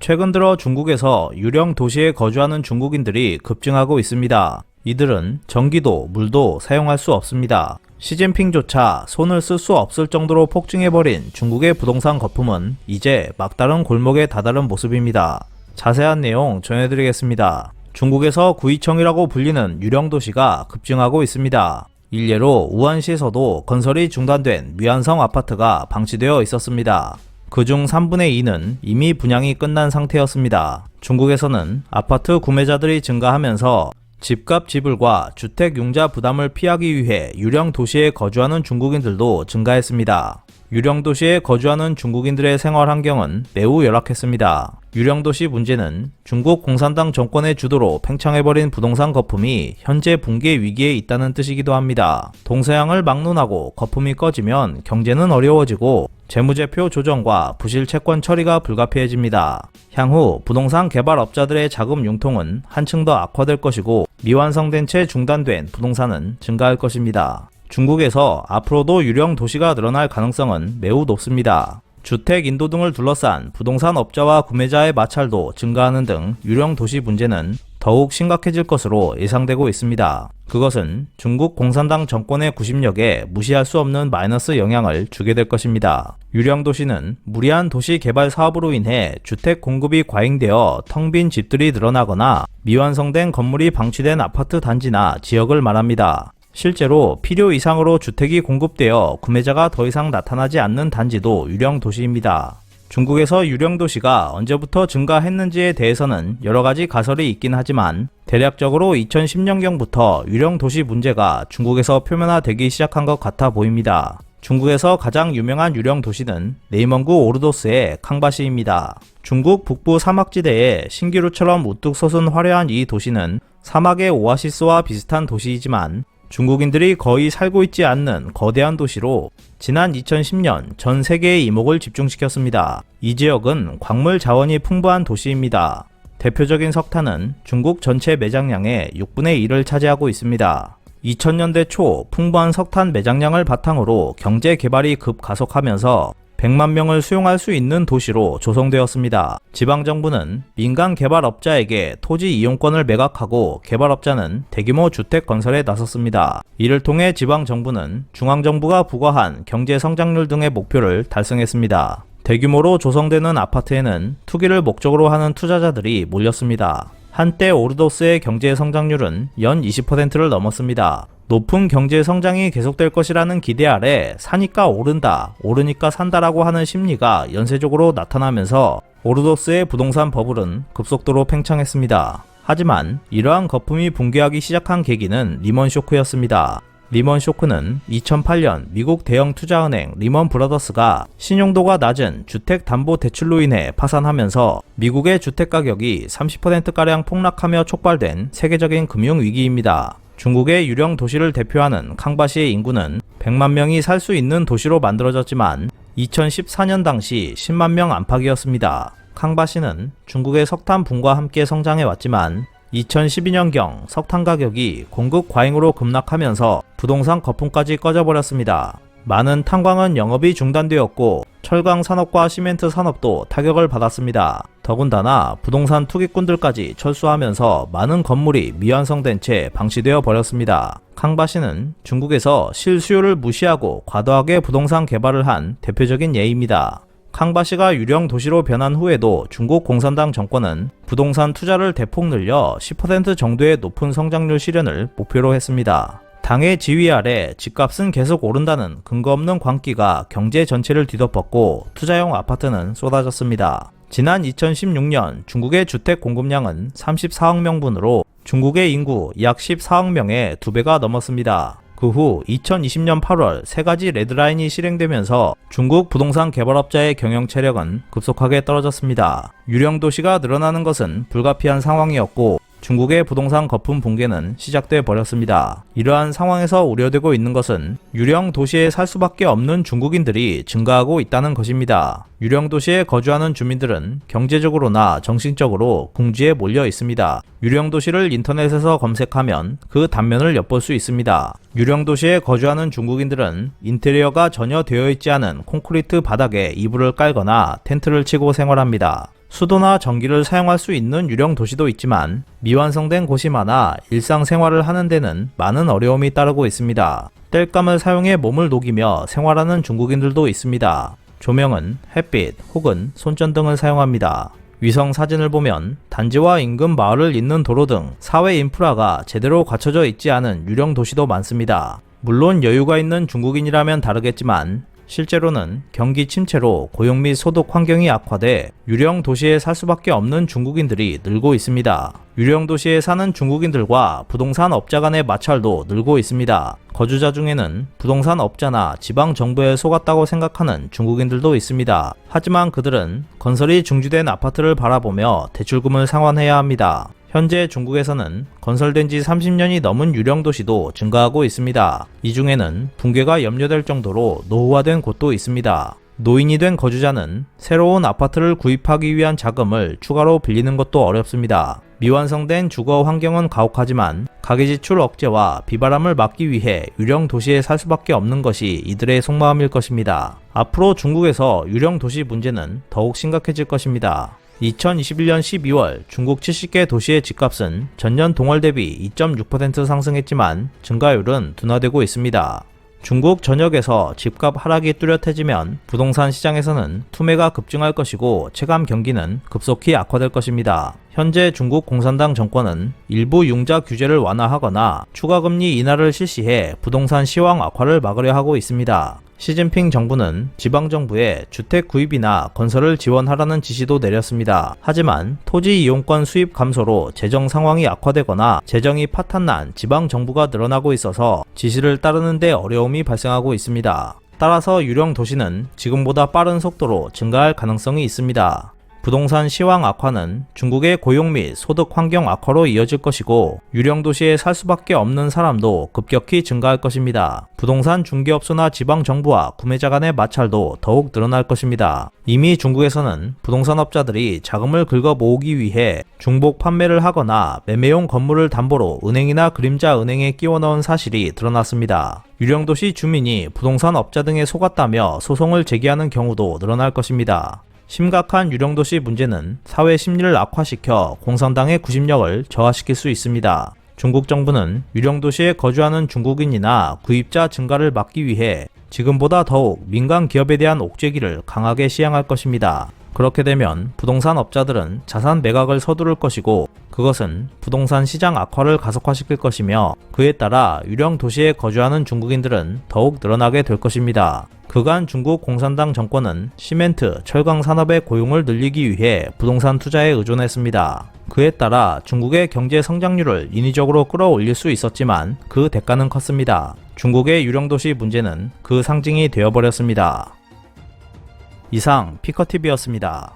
최근 들어 중국에서 유령 도시에 거주하는 중국인들이 급증하고 있습니다. 이들은 전기도, 물도 사용할 수 없습니다. 시진핑조차 손을 쓸 수 없을 정도로 폭증해버린 중국의 부동산 거품은 이제 막다른 골목에 다다른 모습입니다. 자세한 내용 전해드리겠습니다. 중국에서 구이청이라고 불리는 유령 도시가 급증하고 있습니다. 일례로 우한시에서도 건설이 중단된 미완성 아파트가 방치되어 있었습니다. 그중 3분의 2는 이미 분양이 끝난 상태였습니다. 중국에서는 아파트 구매자들이 증가하면서 집값 지불과 주택 융자 부담을 피하기 위해 유령 도시에 거주하는 중국인들도 증가했습니다. 유령 도시에 거주하는 중국인들의 생활 환경은 매우 열악했습니다. 유령 도시 문제는 중국 공산당 정권의 주도로 팽창해버린 부동산 거품이 현재 붕괴 위기에 있다는 뜻이기도 합니다. 동서양을 막론하고 거품이 꺼지면 경제는 어려워지고 재무제표 조정과 부실 채권 처리가 불가피해집니다. 향후 부동산 개발업자들의 자금 융통은 한층 더 악화될 것이고 미완성된 채 중단된 부동산은 증가할 것입니다. 중국에서 앞으로도 유령 도시가 늘어날 가능성은 매우 높습니다. 주택 인도 등을 둘러싼 부동산 업자와 구매자의 마찰도 증가하는 등 유령 도시 문제는 더욱 심각해질 것으로 예상되고 있습니다. 그것은 중국 공산당 정권의 구심력에 무시할 수 없는 마이너스 영향을 주게 될 것입니다. 유령 도시는 무리한 도시 개발 사업으로 인해 주택 공급이 과잉되어 텅 빈 집들이 늘어나거나 미완성된 건물이 방치된 아파트 단지나 지역을 말합니다. 실제로 필요 이상으로 주택이 공급되어 구매자가 더 이상 나타나지 않는 단지도 유령 도시입니다. 중국에서 유령 도시가 언제부터 증가했는지에 대해서는 여러가지 가설이 있긴 하지만 대략적으로 2010년경부터 유령 도시 문제가 중국에서 표면화되기 시작한 것 같아 보입니다. 중국에서 가장 유명한 유령 도시는 내이먼구 오르도스의 캉바시입니다. 중국 북부 사막지대에 신기루처럼 우뚝 솟은 화려한 이 도시는 사막의 오아시스와 비슷한 도시이지만 중국인들이 거의 살고 있지 않는 거대한 도시로 지난 2010년 전 세계의 이목을 집중시켰습니다. 이 지역은 광물 자원이 풍부한 도시입니다. 대표적인 석탄은 중국 전체 매장량의 6분의 1을 차지하고 있습니다. 2000년대 초 풍부한 석탄 매장량을 바탕으로 경제 개발이 급가속하면서 100만 명을 수용할 수 있는 도시로 조성되었습니다. 지방정부는 민간 개발업자에게 토지 이용권을 매각하고 개발업자는 대규모 주택 건설에 나섰습니다. 이를 통해 지방정부는 중앙정부가 부과한 경제성장률 등의 목표를 달성했습니다. 대규모로 조성되는 아파트에는 투기를 목적으로 하는 투자자들이 몰렸습니다. 한때 오르도스의 경제 성장률은 연 20%를 넘었습니다. 높은 경제 성장이 계속될 것이라는 기대 아래 사니까 오른다, 오르니까 산다라고 하는 심리가 연쇄적으로 나타나면서 오르도스의 부동산 버블은 급속도로 팽창했습니다. 하지만 이러한 거품이 붕괴하기 시작한 계기는 리먼 쇼크였습니다. 리먼 쇼크는 2008년 미국 대형 투자은행 리먼 브라더스가 신용도가 낮은 주택담보대출로 인해 파산하면서 미국의 주택가격이 30%가량 폭락하며 촉발된 세계적인 금융위기입니다. 중국의 유령 도시를 대표하는 캉바시의 인구는 100만 명이 살 수 있는 도시로 만들어졌지만 2014년 당시 10만 명 안팎이었습니다. 캉바시는 중국의 석탄 붐과 함께 성장해 왔지만 2012년경 석탄 가격이 공급 과잉으로 급락하면서 부동산 거품까지 꺼져버렸습니다. 많은 탄광은 영업이 중단되었고 철강 산업과 시멘트 산업도 타격을 받았습니다. 더군다나 부동산 투기꾼들까지 철수하면서 많은 건물이 미완성된 채 방치되어 버렸습니다. 캉바시는 중국에서 실수요를 무시하고 과도하게 부동산 개발을 한 대표적인 예입니다. 캉바시가 유령 도시로 변한 후에도 중국 공산당 정권은 부동산 투자를 대폭 늘려 10% 정도의 높은 성장률 실현을 목표로 했습니다. 당의 지휘 아래 집값은 계속 오른다는 근거 없는 광기가 경제 전체를 뒤덮었고 투자용 아파트는 쏟아졌습니다. 지난 2016년 중국의 주택 공급량은 34억 명분으로 중국의 인구 약 14억 명의 2배가 넘었습니다. 그 후 2020년 8월 세 가지 레드라인이 실행되면서 중국 부동산 개발업자의 경영 체력은 급속하게 떨어졌습니다. 유령 도시가 늘어나는 것은 불가피한 상황이었고 중국의 부동산 거품 붕괴는 시작돼 버렸습니다. 이러한 상황에서 우려되고 있는 것은 유령 도시에 살 수밖에 없는 중국인들이 증가하고 있다는 것입니다. 유령 도시에 거주하는 주민들은 경제적으로나 정신적으로 궁지에 몰려 있습니다. 유령 도시를 인터넷에서 검색하면 그 단면을 엿볼 수 있습니다. 유령 도시에 거주하는 중국인들은 인테리어가 전혀 되어 있지 않은 콘크리트 바닥에 이불을 깔거나 텐트를 치고 생활합니다. 수도나 전기를 사용할 수 있는 유령 도시도 있지만 미완성된 곳이 많아 일상생활을 하는 데는 많은 어려움이 따르고 있습니다. 땔감을 사용해 몸을 녹이며 생활하는 중국인들도 있습니다. 조명은 햇빛 혹은 손전등을 사용합니다. 위성 사진을 보면 단지와 인근 마을을 잇는 도로 등 사회 인프라가 제대로 갖춰져 있지 않은 유령 도시도 많습니다. 물론 여유가 있는 중국인이라면 다르겠지만 실제로는 경기 침체로 고용 및 소득 환경이 악화돼 유령 도시에 살 수밖에 없는 중국인들이 늘고 있습니다. 유령 도시에 사는 중국인들과 부동산 업자 간의 마찰도 늘고 있습니다. 거주자 중에는 부동산 업자나 지방 정부에 속았다고 생각하는 중국인들도 있습니다. 하지만 그들은 건설이 중지된 아파트를 바라보며 대출금을 상환해야 합니다. 현재 중국에서는 건설된 지 30년이 넘은 유령 도시도 증가하고 있습니다. 이 중에는 붕괴가 염려될 정도로 노후화된 곳도 있습니다. 노인이 된 거주자는 새로운 아파트를 구입하기 위한 자금을 추가로 빌리는 것도 어렵습니다. 미완성된 주거 환경은 가혹하지만 가계지출 억제와 비바람을 막기 위해 유령 도시에 살 수밖에 없는 것이 이들의 속마음일 것입니다. 앞으로 중국에서 유령 도시 문제는 더욱 심각해질 것입니다. 2021년 12월 중국 70개 도시의 집값은 전년 동월 대비 2.6% 상승했지만 증가율은 둔화되고 있습니다. 중국 전역에서 집값 하락이 뚜렷해지면 부동산 시장에서는 투매가 급증할 것이고 체감 경기는 급속히 악화될 것입니다. 현재 중국 공산당 정권은 일부 융자 규제를 완화하거나 추가 금리 인하를 실시해 부동산 시황 악화를 막으려 하고 있습니다. 시진핑 정부는 지방정부에 주택 구입이나 건설을 지원하라는 지시도 내렸습니다. 하지만 토지 이용권 수입 감소로 재정 상황이 악화되거나 재정이 파탄난 지방정부가 늘어나고 있어서 지시를 따르는 데 어려움이 발생하고 있습니다. 따라서 유령 도시는 지금보다 빠른 속도로 증가할 가능성이 있습니다. 부동산 시황 악화는 중국의 고용 및 소득 환경 악화로 이어질 것이고 유령 도시에 살 수밖에 없는 사람도 급격히 증가할 것입니다. 부동산 중개업소나 지방정부와 구매자 간의 마찰도 더욱 늘어날 것입니다. 이미 중국에서는 부동산업자들이 자금을 긁어 모으기 위해 중복 판매를 하거나 매매용 건물을 담보로 은행이나 그림자 은행에 끼워 넣은 사실이 드러났습니다. 유령도시 주민이 부동산업자 등에 속았다며 소송을 제기하는 경우도 늘어날 것입니다. 심각한 유령도시 문제는 사회 심리를 악화시켜 공산당의 구심력을 저하시킬 수 있습니다. 중국 정부는 유령도시에 거주하는 중국인이나 구입자 증가를 막기 위해 지금보다 더욱 민간 기업에 대한 옥죄기를 강하게 시행할 것입니다. 그렇게 되면 부동산 업자들은 자산 매각을 서두를 것이고 그것은 부동산 시장 악화를 가속화시킬 것이며 그에 따라 유령 도시에 거주하는 중국인들은 더욱 늘어나게 될 것입니다. 그간 중국 공산당 정권은 시멘트, 철강 산업의 고용을 늘리기 위해 부동산 투자에 의존했습니다. 그에 따라 중국의 경제 성장률을 인위적으로 끌어올릴 수 있었지만 그 대가는 컸습니다. 중국의 유령도시 문제는 그 상징이 되어버렸습니다. 이상 피커TV였습니다.